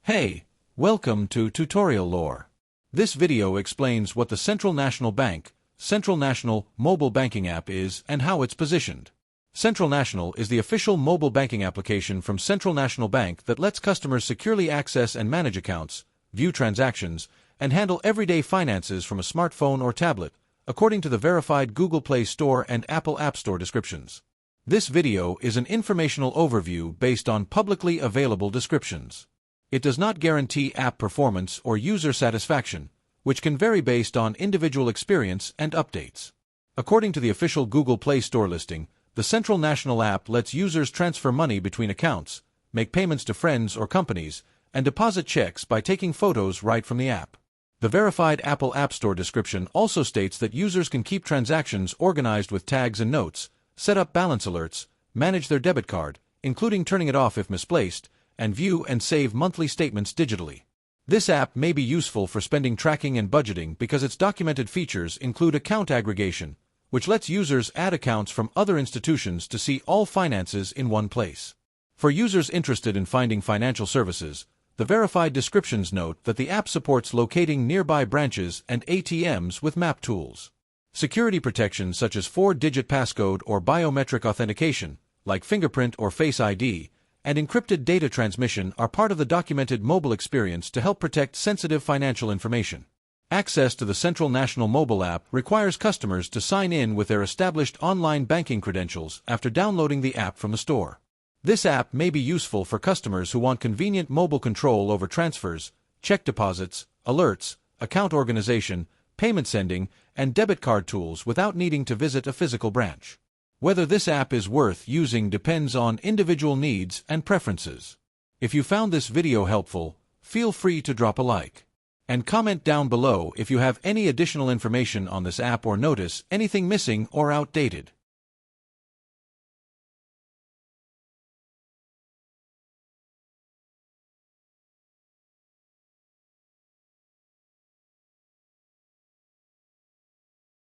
Hey, welcome to Tutorial Lore. This video explains what the Central National Bank, Central National Mobile Banking App is and how it's positioned. Central National is the official mobile banking application from Central National Bank that lets customers securely access and manage accounts, view transactions, and handle everyday finances from a smartphone or tablet, according to the verified Google Play Store and Apple App Store descriptions. This video is an informational overview based on publicly available descriptions. It does not guarantee app performance or user satisfaction, which can vary based on individual experience and updates. According to the official Google Play Store listing, the Central National app lets users transfer money between accounts, make payments to friends or companies, and deposit checks by taking photos right from the app. The verified Apple App Store description also states that users can keep transactions organized with tags and notes, set up balance alerts, manage their debit card, including turning it off if misplaced, and view and save monthly statements digitally. This app may be useful for spending tracking and budgeting because its documented features include account aggregation, which lets users add accounts from other institutions to see all finances in one place. For users interested in finding financial services, the verified descriptions note that the app supports locating nearby branches and ATMs with map tools. Security protections such as 4-digit passcode or biometric authentication, like fingerprint or Face ID, and encrypted data transmission are part of the documented mobile experience to help protect sensitive financial information. Access to the Central National mobile app requires customers to sign in with their established online banking credentials after downloading the app from the store. This app may be useful for customers who want convenient mobile control over transfers, check deposits, alerts, account organization, payment sending, and debit card tools without needing to visit a physical branch. Whether this app is worth using depends on individual needs and preferences. If you found this video helpful, feel free to drop a like. And comment down below if you have any additional information on this app or notice anything missing or outdated.